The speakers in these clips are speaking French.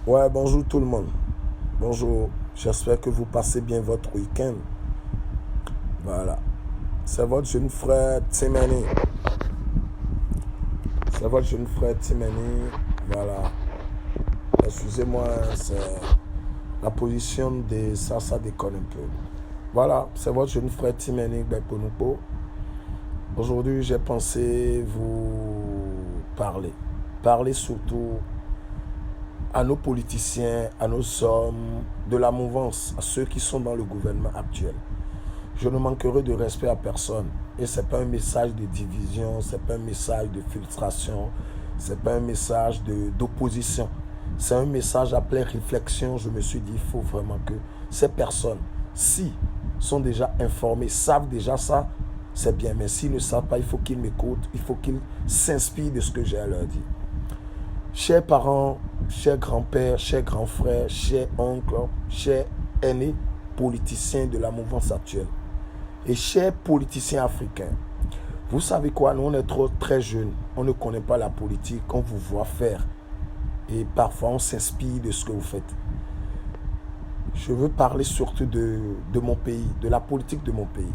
Ouais, bonjour tout le monde. Bonjour. J'espère que vous passez bien votre week-end. Voilà. C'est votre jeune frère Timeni. C'est votre jeune frère Timeni. Voilà. Excusez-moi, c'est la position de ça déconne un peu. Voilà, c'est votre jeune frère Timeni Beponupo. Aujourd'hui, j'ai pensé vous parler. Parler surtout à nos politiciens, à nos hommes de la mouvance, à ceux qui sont dans le gouvernement actuel. Je ne manquerai de respect à personne. Et ce n'est pas un message de division, ce n'est pas un message de filtration, ce n'est pas un message d'opposition. C'est un message appelé réflexion. Je me suis dit, il faut vraiment que ces personnes, si sont déjà informées, savent déjà ça, c'est bien. Mais s'ils ne savent pas, il faut qu'ils m'écoutent, il faut qu'ils s'inspirent de ce que j'ai à leur dire. Chers parents, chers grands-pères, chers grands frères, chers oncles, chers aînés, politiciens de la mouvance actuelle, et chers politiciens africains, vous savez quoi, nous on est très jeunes, on ne connaît pas la politique, on vous voit faire. Et parfois on s'inspire de ce que vous faites. Je veux parler surtout de mon pays, de la politique de mon pays.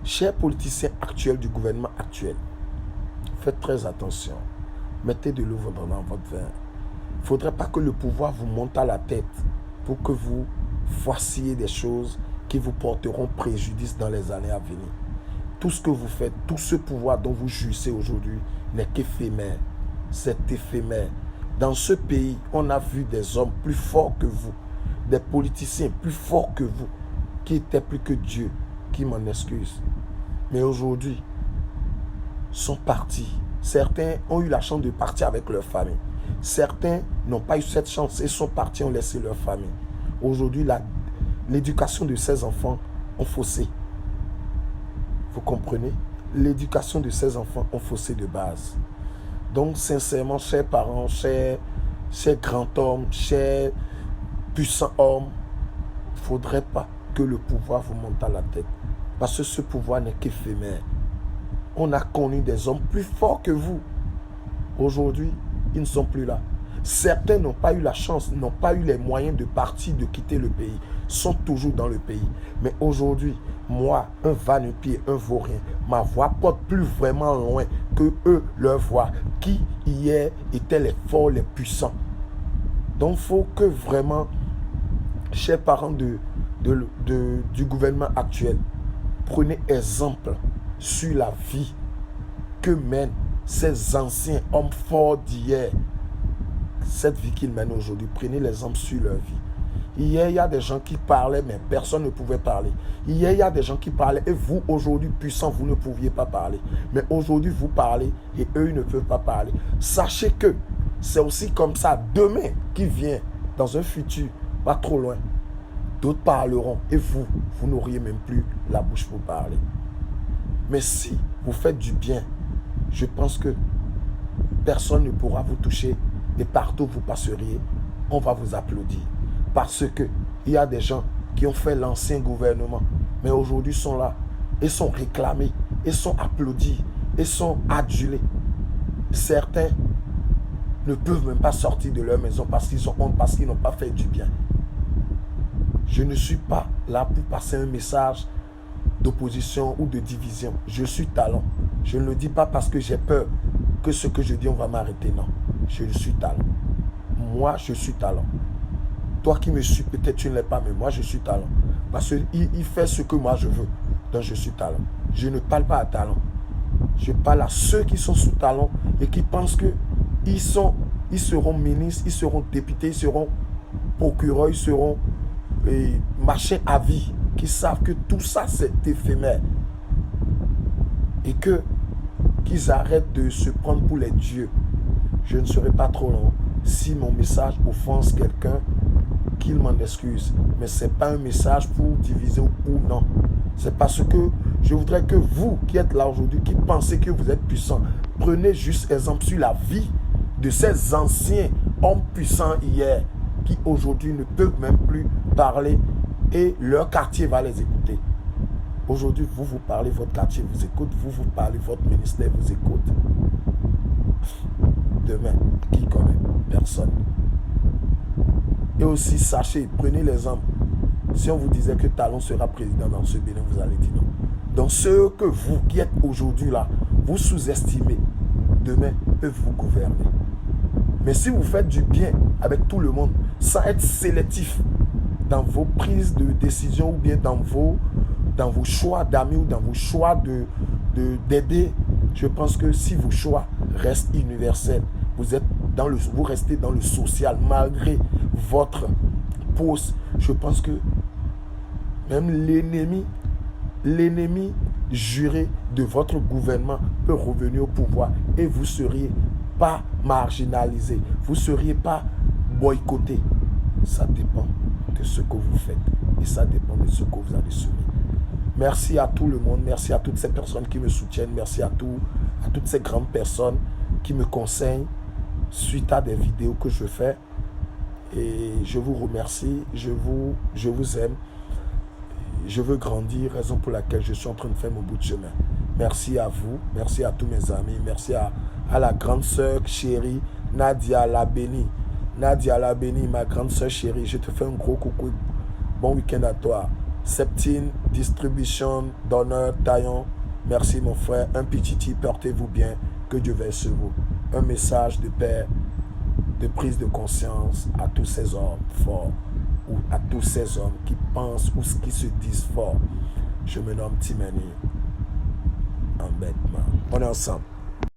Chers politiciens actuels du gouvernement actuel, faites très attention. Mettez de l'eau dans votre vin. Il ne faudrait pas que le pouvoir vous monte à la tête pour que vous fassiez des choses qui vous porteront préjudice dans les années à venir. Tout ce que vous faites, tout ce pouvoir dont vous jouissez aujourd'hui n'est qu'éphémère. C'est éphémère. Dans ce pays, on a vu des hommes plus forts que vous, des politiciens plus forts que vous, qui étaient plus que Dieu, qui m'en excuse. Mais aujourd'hui, sont partis. Certains ont eu la chance de partir avec leur famille. Certains n'ont pas eu cette chance et sont partis, ont laissé leur famille. Aujourd'hui, l'éducation de ces enfants ont faussé. Vous comprenez? L'éducation de ces enfants ont faussé de base. Donc, sincèrement, chers parents, chers grands hommes, chers puissants hommes, il ne faudrait pas que le pouvoir vous monte à la tête. Parce que ce pouvoir n'est qu'éphémère. On a connu des hommes plus forts que vous. Aujourd'hui, ils ne sont plus là. Certains n'ont pas eu la chance, n'ont pas eu les moyens de partir, de quitter le pays, sont toujours dans le pays. Mais aujourd'hui, moi, un va-nu-pied, un vaurien, ma voix porte plus vraiment loin que eux, leur voix, qui hier étaient les forts, les puissants. Donc, il faut que vraiment, chers parents du gouvernement actuel, prenez exemple sur la vie que mènent ces anciens hommes forts d'hier. Cette vie qu'ils mènent aujourd'hui, prenez l'exemple sur leur vie. Hier, il y a des gens qui parlaient, mais personne ne pouvait parler. Hier, il y a des gens qui parlaient, et vous, aujourd'hui, puissants, vous ne pouviez pas parler. Mais aujourd'hui, vous parlez, et eux, ils ne peuvent pas parler. Sachez que c'est aussi comme ça, demain, qui vient, dans un futur, pas trop loin, d'autres parleront, et vous n'auriez même plus la bouche pour parler. Mais si vous faites du bien, je pense que personne ne pourra vous toucher et partout où vous passeriez, on va vous applaudir. Parce qu'il y a des gens qui ont fait l'ancien gouvernement, mais aujourd'hui sont là et sont réclamés, et sont applaudis, et sont adulés. Certains ne peuvent même pas sortir de leur maison parce qu'ils ont honte, parce qu'ils n'ont pas fait du bien. Je ne suis pas là pour passer un message d'opposition ou de division. Je suis talent. Je ne le dis pas parce que j'ai peur que ce que je dis, on va m'arrêter. Non, je suis talent. Moi, je suis talent. Toi qui me suis, peut-être tu ne l'es pas, mais moi, je suis talent. Parce qu'il fait ce que moi, je veux. Donc, je suis talent. Je ne parle pas à talent. Je parle à ceux qui sont sous talent et qui pensent qu'ils seront ministres, ils seront députés, ils seront procureurs, ils seront machin à vie, qui savent que tout ça, c'est éphémère. Et qu'ils arrêtent de se prendre pour les dieux. Je ne serai pas trop long. Si mon message offense quelqu'un, qu'il m'en excuse. Mais ce n'est pas un message pour diviser ou pour non. C'est parce que je voudrais que vous qui êtes là aujourd'hui, qui pensez que vous êtes puissant, prenez juste exemple sur la vie de ces anciens hommes puissants hier, qui aujourd'hui ne peuvent même plus parler et leur quartier va les écouter. Aujourd'hui, vous parlez, votre quartier vous écoute, vous parlez, votre ministère vous écoute. Demain, qui connaît? Personne. Et aussi, sachez, prenez l'exemple. Si on vous disait que Talon sera président dans ce Bénin, vous allez dire non. Donc ceux que vous qui êtes aujourd'hui là, vous sous-estimez, demain peuvent vous gouverner. Mais si vous faites du bien avec tout le monde, sans être sélectif dans vos prises de décision ou bien dans vos choix d'amis ou dans vos choix d'aider, je pense que si vos choix restent universels, vous restez dans le social malgré votre poste, je pense que même l'ennemi juré de votre gouvernement peut revenir au pouvoir et vous ne seriez pas marginalisé, vous ne seriez pas boycotté. Ça dépend de ce que vous faites et ça dépend de ce que vous allez soumettre. Merci à tout le monde, merci à toutes ces personnes qui me soutiennent, merci à toutes ces grandes personnes qui me conseillent suite à des vidéos que je fais. Et je vous remercie, je vous aime. Je veux grandir, raison pour laquelle je suis en train de faire mon bout de chemin. Merci à vous, merci à tous mes amis, merci à la grande sœur chérie Nadia Labeni. Nadia Labeni, ma grande sœur chérie, je te fais un gros coucou. Bon week-end à toi. Septine, distribution, d'honneur, taillon. Merci mon frère. Un petit, portez-vous bien. Que Dieu veille sur vous. Un message de paix, de prise de conscience à tous ces hommes forts ou à tous ces hommes qui pensent ou qui se disent forts. Je me nomme Timani. En bêtement. On est ensemble.